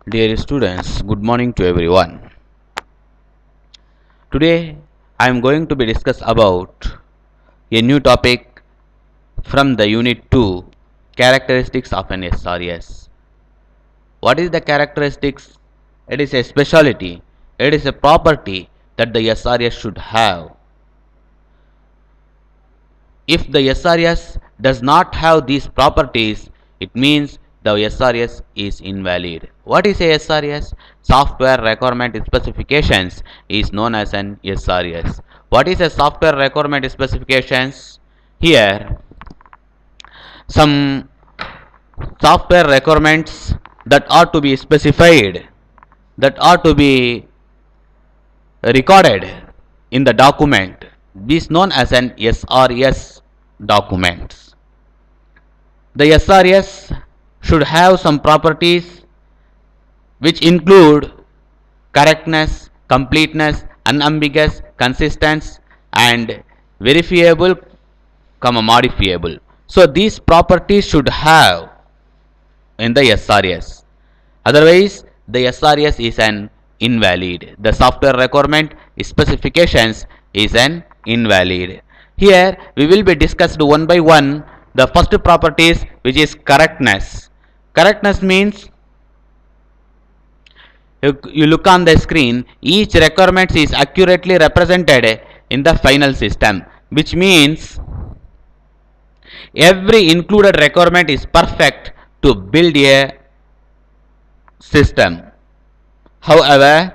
Dear students, good morning to everyone. Today I am going to be discuss about a new topic from the unit 2, characteristics of an SRS. What is the characteristics? It is a speciality, it is a property that the SRS should have. If the SRS does not have these properties, it means the SRS is invalid. What is a SRS? Software Requirement Specifications is known as an SRS. What is a software requirement specifications? Here, some software requirements that are to be specified, that are to be recorded in the document, is known as an SRS documents. The SRS should have some properties which include correctness, completeness, unambiguous, consistent, and verifiable, modifiable. So these properties should have in the SRS. Otherwise, the SRS is an invalid. The software requirement specifications is an invalid. Here we will be discussed one by one the first properties, which is correctness. Correctness means you look on the screen, each requirement is accurately represented in the final system, which means every included requirement is perfect to build a system. However,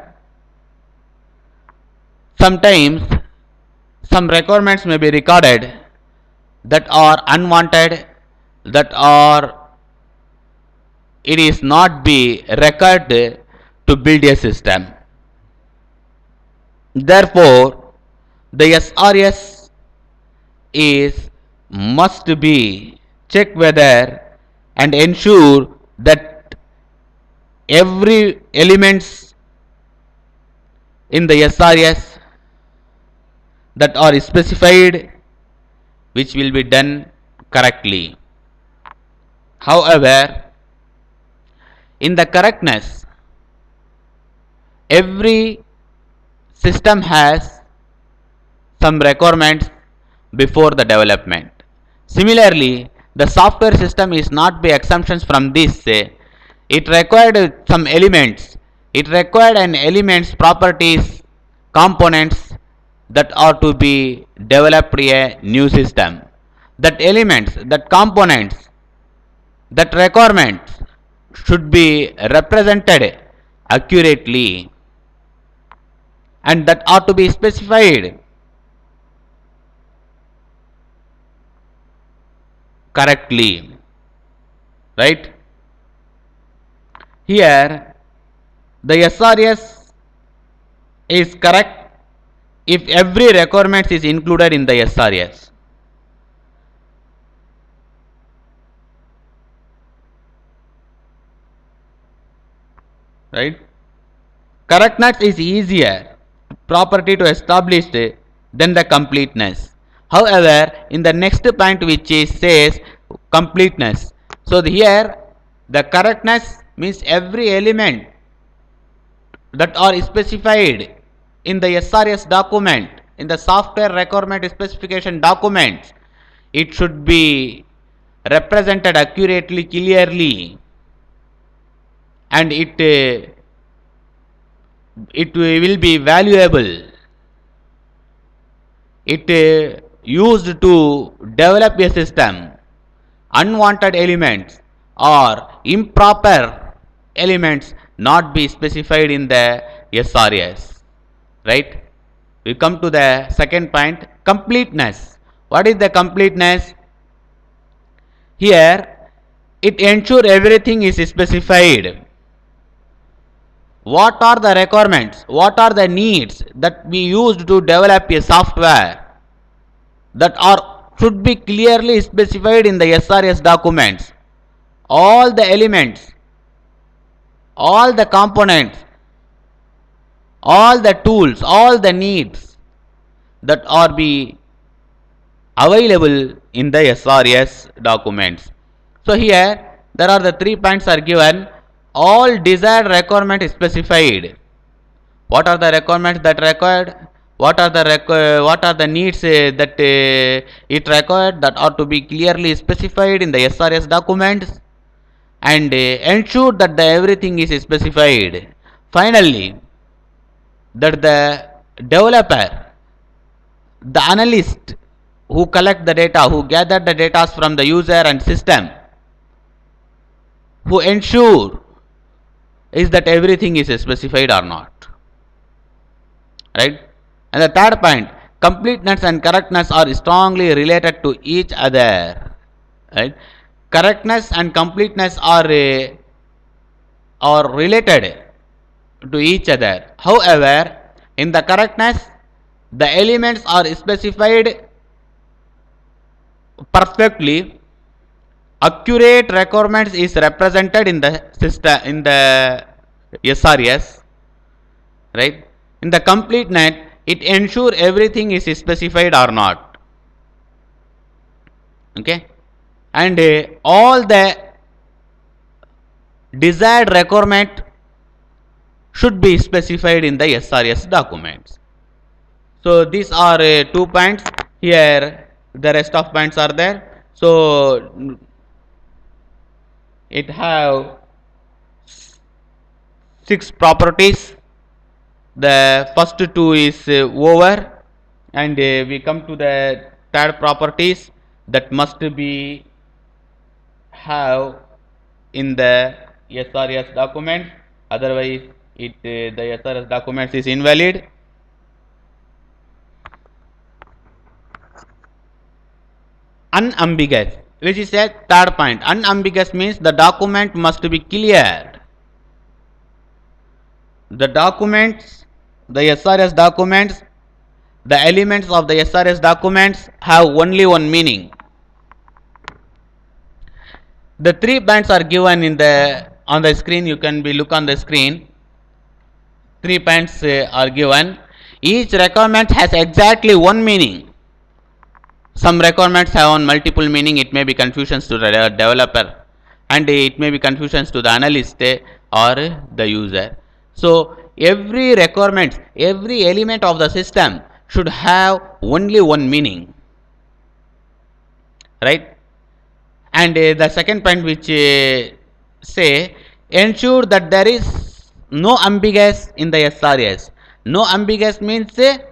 sometimes some requirements may be recorded that are unwanted, that are it is not be recorded to build a system. Therefore, the SRS is must be check whether and ensure that every elements in the SRS that are specified which will be done correctly. However, in the correctness, every system has some requirements before the development. Similarly, the software system is not by exemptions from this. It required some elements. It required an elements properties, components that are to be developed a new system. That elements, that components, that requirements should be represented accurately and that are to be specified correctly, right? Here the SRS is correct if every requirement is included in the SRS. Right? Correctness is easier property to establish than the completeness. However, in the next point which is says completeness. So here the correctness means every element that are specified in the SRS document, in the software requirement specification documents, it should be represented accurately, clearly, and it will be valuable. It used to develop a system. Unwanted elements or improper elements not be specified in the SRS. Right? We come to the second point, completeness. What is the completeness? Here it ensures everything is specified. What are the requirements? What are the needs that we used to develop a software that are should be clearly specified in the SRS documents. All the elements, all the components, all the tools, all the needs that are be available in the SRS documents. So here there are the 3 points are given. all desired requirement is specified. What are the requirements that required? What are the needs that it required, that are to be clearly specified in the SRS documents, and ensure that everything is specified. Finally, that the developer, the analyst who collect the data, who gather the data from the user and system, who ensure is that everything is specified or not, right? And the third point, completeness and correctness are strongly related to each other, right? Correctness and completeness are related to each other. However, in the correctness, the elements are specified perfectly. Accurate requirements is represented in the system, in the SRS, right? In the completeness, it ensures everything is specified or not. Okay, and all the desired requirement should be specified in the SRS documents. So these are 2 points. Here the rest of points are there. So it have 6 properties. The first 2 is over, and we come to the third properties that must be have in the SRS document, otherwise the SRS documents is invalid. Unambiguous, which is a third point. Unambiguous means the document must be clear. The documents, the SRS documents, the elements of the SRS documents have only one meaning. The 3 points are given in the on the screen. You can be look on the screen. 3 points are given. Each requirement has exactly one meaning. Some requirements have on multiple meaning. It may be confusions to the developer, and it may be confusions to the analyst or the user. So every requirement, every element of the system should have only one meaning, right? And the second point, which say ensure that there is no ambiguous in the SRS. No ambiguous means the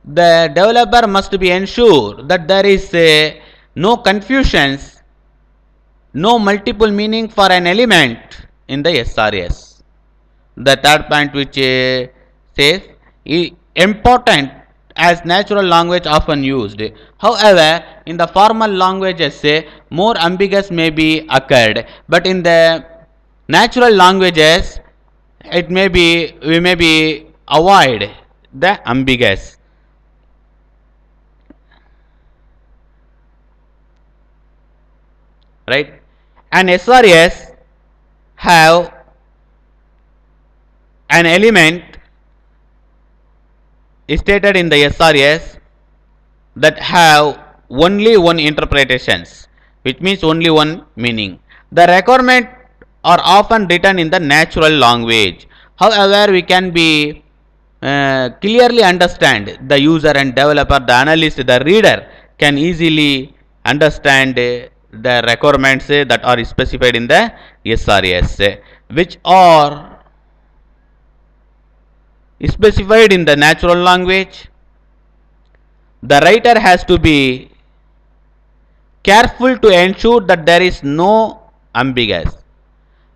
developer must be ensured that there is no confusions, no multiple meaning for an element in the SRS. The third point, which says important as natural language often used. However, in the formal languages, more ambiguous may be occurred, but in the natural languages, it may be we may be avoid the ambiguous. Right? An SRS have an element stated in the SRS that have only one interpretations, which means only one meaning. The requirement are often written in the natural language. However, we can be clearly understand, the user and developer, the analyst, the reader can easily understand the requirements that are specified in the SRS, which are specified in the natural language. The writer has to be careful to ensure that there is no ambiguous.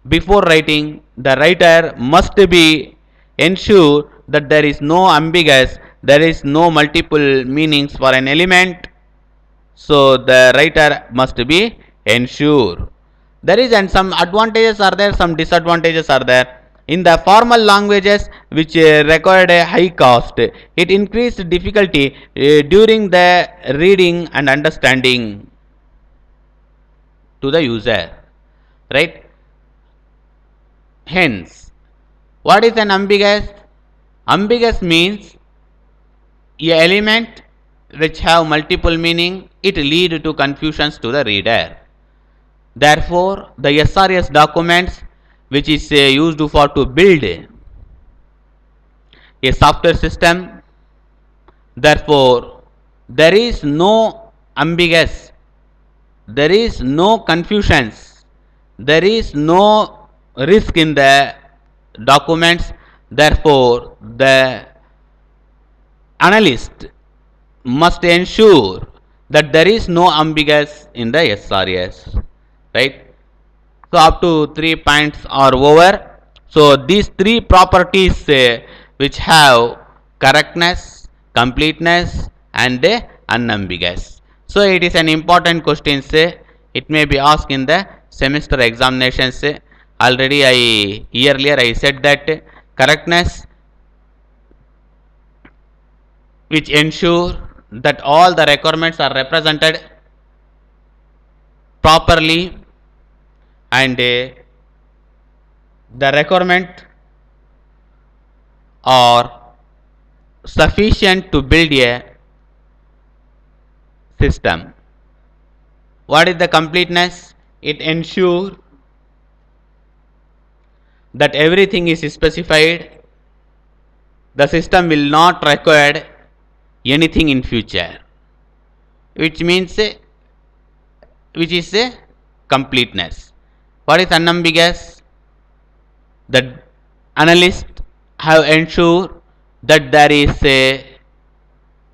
Before writing, the writer must be ensure that there is no ambiguous, there is no multiple meanings for an element. So the writer must be ensure. There is, and some advantages are there, some disadvantages are there. In the formal languages, which required a high cost, it increased difficulty during the reading and understanding to the user, right? Hence, what is an ambiguous? Ambiguous means a element which have multiple meaning, it lead to confusions to the reader. Therefore, the SRS documents which is used for to build a software system. Therefore, there is no ambiguous, there is no confusions, there is no risk in the documents. Therefore, the analyst must ensure that there is no ambiguous in the SRS, right? So up to 3 points are over. So these three properties which have correctness, completeness and unambiguous. So it is an important question. It may be asked in the semester examinations. Already earlier I said that correctness, which ensure that all the requirements are represented properly, and the requirement are sufficient to build a system. What is the completeness? It ensures that everything is specified, the system will not require anything in future, which means which is a completeness. What is unambiguous? The analyst have ensured that there is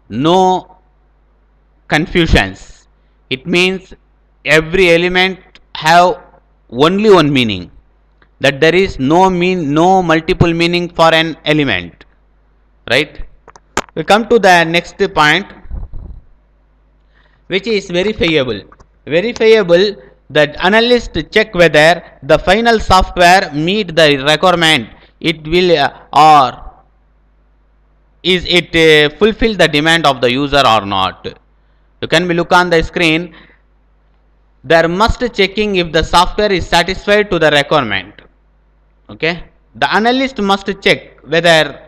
no confusions. It means every element have only one meaning, that there is no multiple meaning for an element, right? We come to the next point, which is verifiable. Verifiable, that analyst check whether the final software meet the requirement, it will or is it fulfill the demand of the user or not. You can look on the screen. There must checking if the software is satisfied to the requirement. Okay, the analyst must check whether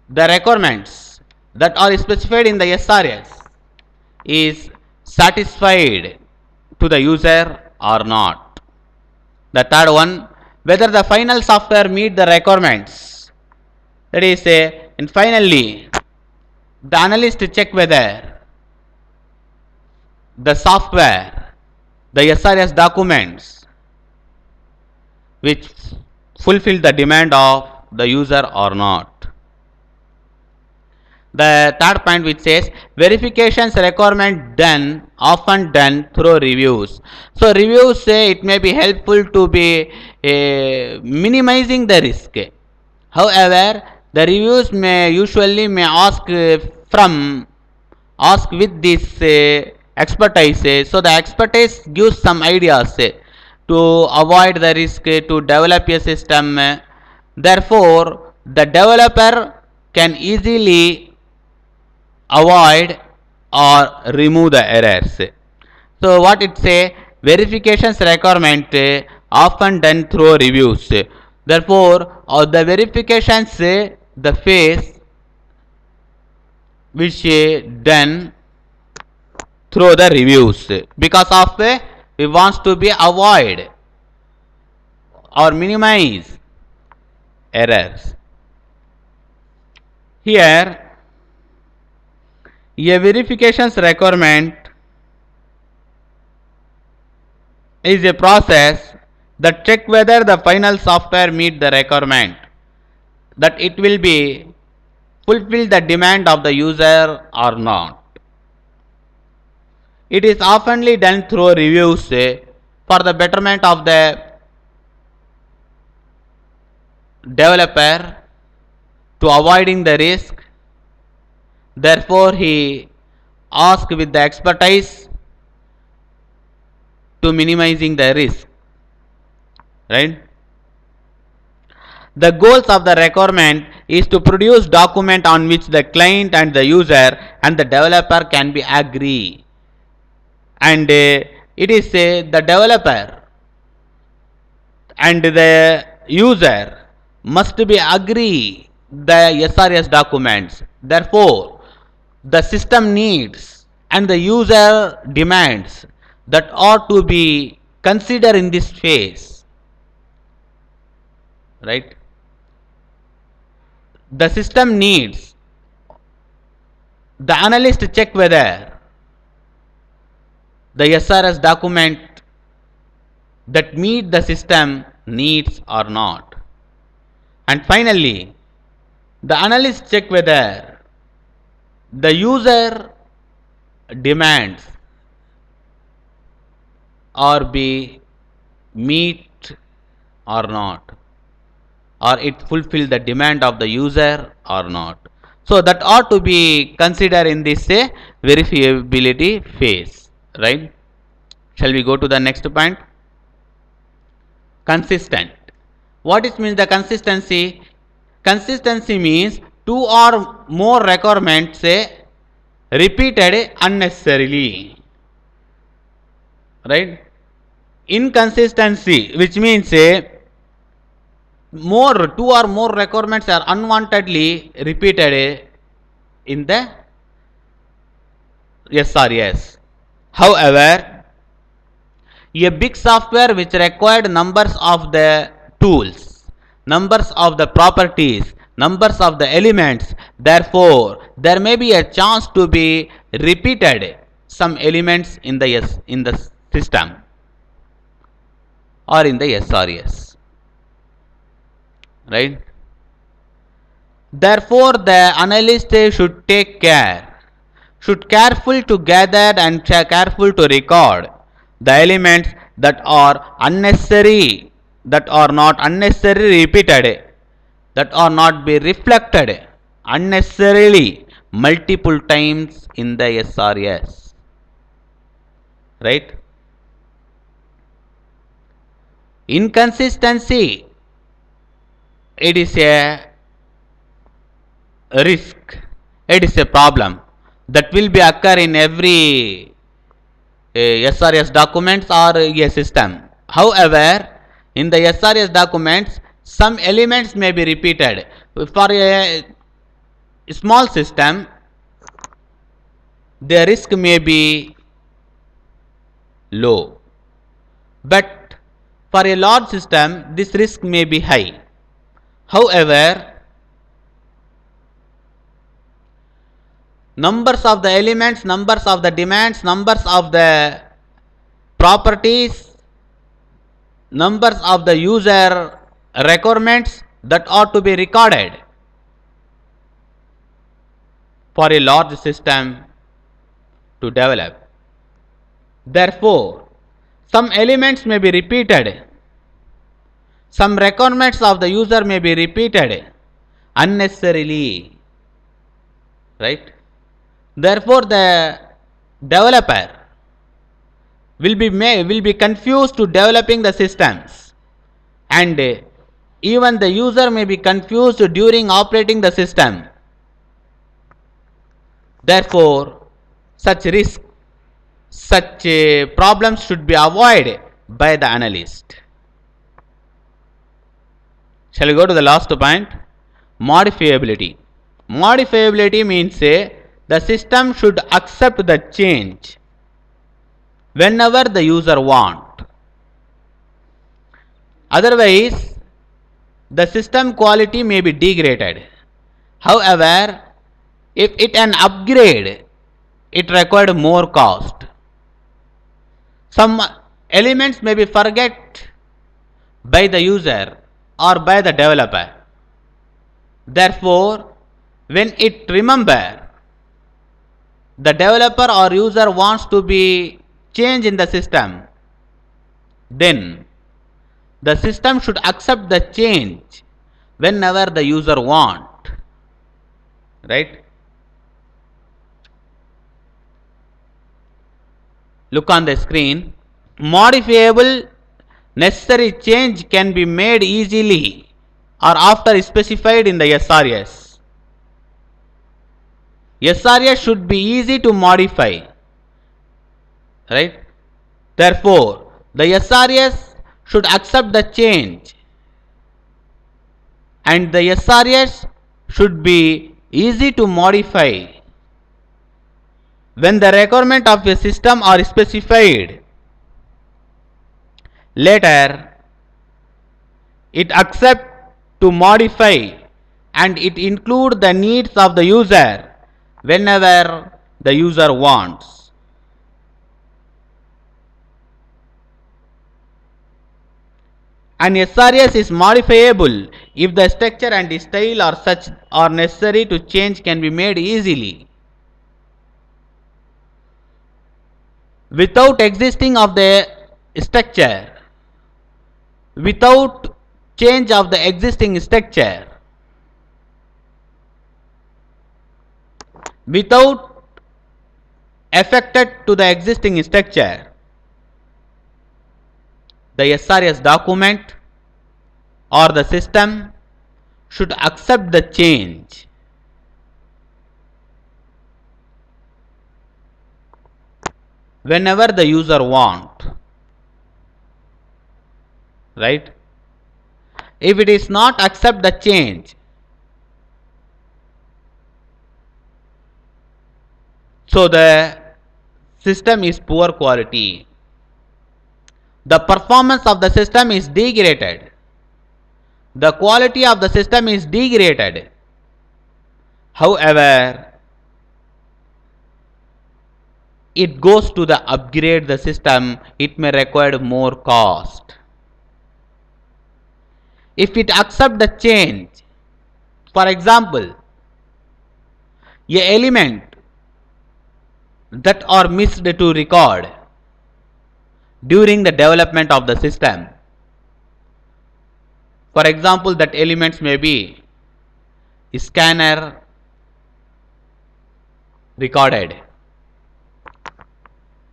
the requirements that are specified in the SRS is satisfied to the user or not. The third one, whether the final software meet the requirements. That is, and finally, the analyst check whether the software, the SRS documents, which fulfill the demand of the user or not. The third point, which says verifications requirement done, often done through reviews. So reviews say it may be helpful to be minimizing the risk. However, the reviews may usually ask ask with this expertise. So the expertise gives some ideas to avoid the risk to develop a system. Therefore, the developer can easily avoid or remove the errors. So what it say, verifications requirement often done through reviews. Therefore, the verifications the phase which done through the reviews, because of we wants to be avoid or minimize errors. Here a verifications requirement is a process that check whether the final software meet the requirement, that it will be fulfill the demand of the user or not. It is oftenly done through reviews for the betterment of the developer to avoiding the risk. Therefore, he asks with the expertise to minimizing the risk, right? The goals of the requirement is to produce document on which the client and the user and the developer can be agree, and it is the developer and the user must be agree the SRS documents. Therefore, the system needs and the user demands that ought to be considered in this phase. right? The system needs the analyst to check whether the SRS document that meet the system needs or not. And finally, the analyst check whether the user demands or be meet or not, or it fulfill the demand of the user or not. So that ought to be considered in this verifiability phase, right? Shall we go to the next point? Consistent. What it means the consistency? Consistency means two or more requirements repeated unnecessarily, right? Inconsistency, which means two or more requirements are unwantedly repeated in the SRS. However, a big software which required numbers of the tools, numbers of the properties, numbers of the elements, therefore there may be a chance to be repeated some elements in the system or in the SRS, right? Therefore the analyst should take care, should careful to gather and careful to record the elements that are unnecessary, that are not unnecessarily repeated, that are not be reflected unnecessarily multiple times in the SRS, right? Inconsistency, it is a risk, it is a problem that will be occur in every SRS documents or a system. However, in the SRS documents, some elements may be repeated. For a small system, the risk may be low, but for a large system, this risk may be high. However, numbers of the elements, numbers of the demands, numbers of the properties, numbers of the user requirements that ought to be recorded for a large system to develop. Therefore, some elements may be repeated, some requirements of the user may be repeated unnecessarily, right? Therefore, the developer will be confused to developing the systems, and even the user may be confused during operating the system. Therefore, such risk, such problems should be avoided by the analyst. Shall we go to the last point? Modifiability. Modifiability means the system should accept the change whenever the user want. Otherwise, the system quality may be degraded. However, if it an upgrade, it required more cost. Some elements may be forget by the user or by the developer. Therefore, when it remember, the developer or user wants to be change in the system, then the system should accept the change whenever the user want, right? Look on the screen. Modifiable necessary change can be made easily or after specified in the SRS. SRS should be easy to modify, right? Therefore, the SRS should accept the change, and the SRS should be easy to modify when the requirement of a system are specified. Later, it accept to modify, and it includes the needs of the user whenever the user wants. An SRS is modifiable if the structure and style are such are necessary to change can be made easily. Without existing of the structure, without change of the existing structure, without affected to the existing structure, the SRS document or the system should accept the change. Whenever the user want, right? If it is not accept the change, so the system is poor quality. The performance of the system is degraded. The quality of the system is degraded. However, it goes to the upgrade the system, it may require more cost. If it accept the change, for example, a element that are missed to record during the development of the system. For example, that elements may be scanner recorded.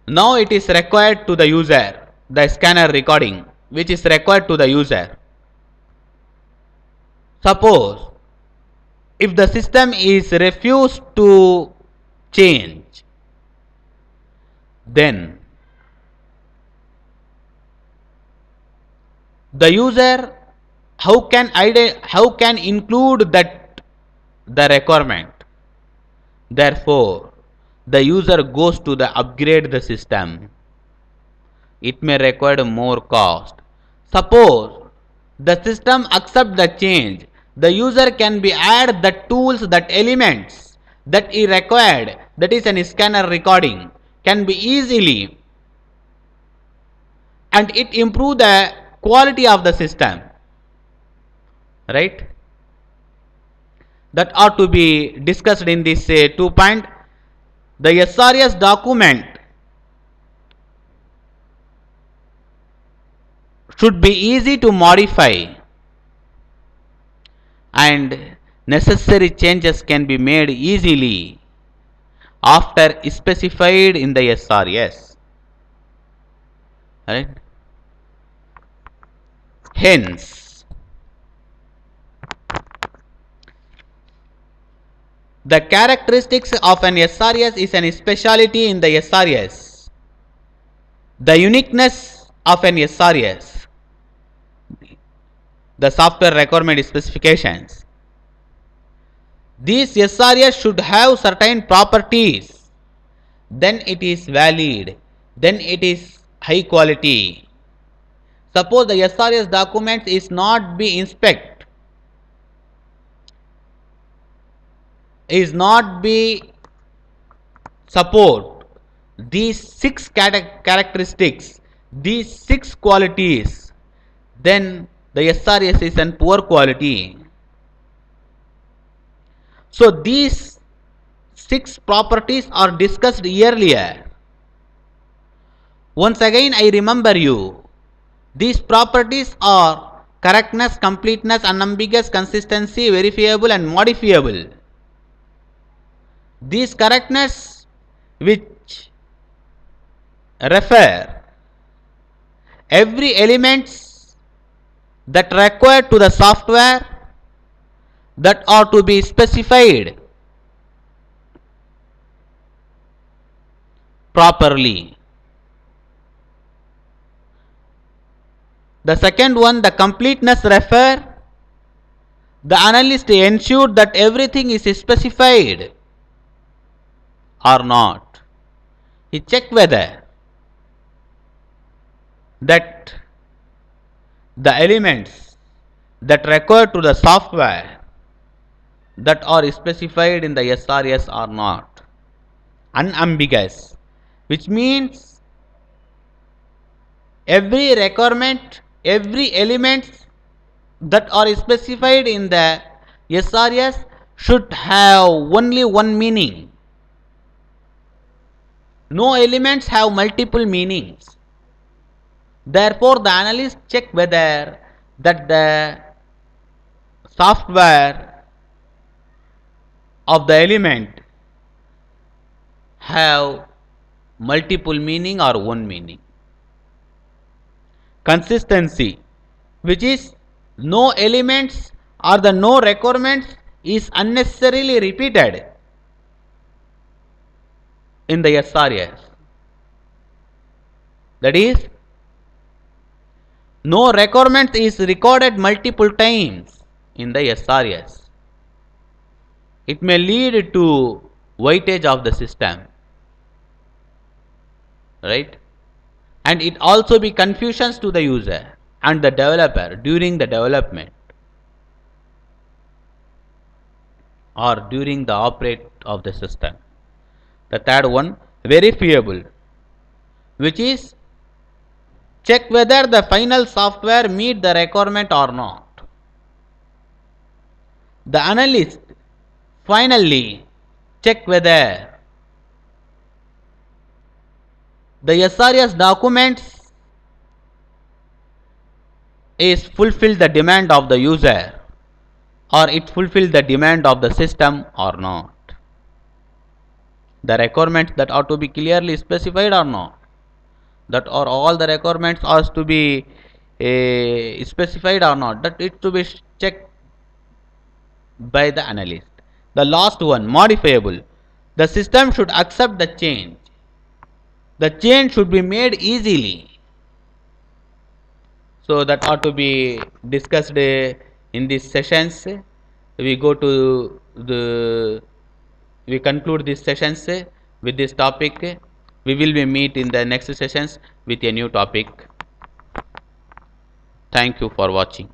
Now it is required to the user, the scanner recording, which is required to the user. Suppose if the system is refused to change, then the user how can include that the requirement. Therefore, the user goes to the upgrade the system. It may require more cost. Suppose the system accept the change, the user can be add the tools, that elements that is required, that is an scanner recording, can be easily, and it improve the quality of the system, right? That ought to be discussed in this 2 point. The SRS document should be easy to modify and necessary changes can be made easily after specified in the SRS, right? Hence, the characteristics of an SRS is an speciality in the SRS. The uniqueness of an SRS, the software requirement specifications. These SRS should have certain properties, then it is valid, then it is high quality. Suppose the SRS document is not be inspect, is not be support these 6 characteristics, these 6 qualities, then the SRS is an poor quality. So these 6 properties are discussed earlier. Once again I remember you, these properties are correctness, completeness, unambiguous, consistency, verifiable and modifiable. These correctness which refer every elements that require to the software that are to be specified properly. The second one, the completeness refer the analyst ensure that everything is specified or not. He check whether that the elements that recur to the software that are specified in the SRS are not unambiguous, which means every requirement, every element that are specified in the SRS should have only one meaning. No elements have multiple meanings. Therefore, the analyst check whether that the software of the element have multiple meaning or one meaning. Consistency, which is no elements or the no requirements is unnecessarily repeated in the SRS. That is, no requirement is recorded multiple times in the SRS. It may lead to weightage of the system, right? And it also be confusions to the user and the developer during the development or during the operate of the system. The third one, verifiable, which is check whether the final software meet the requirement or not. The analyst finally check whether the SRS documents is fulfill the demand of the user or it fulfill the demand of the system or not. The requirements that are to be clearly specified or not. That are all the requirements are to be specified or not. That it to be checked by the analyst. The last one, modifiable. The system should accept the change. The change should be made easily. So that ought to be discussed in these sessions. We go to the we conclude these sessions with this topic. We will be meet in the next sessions with a new topic. Thank you for watching.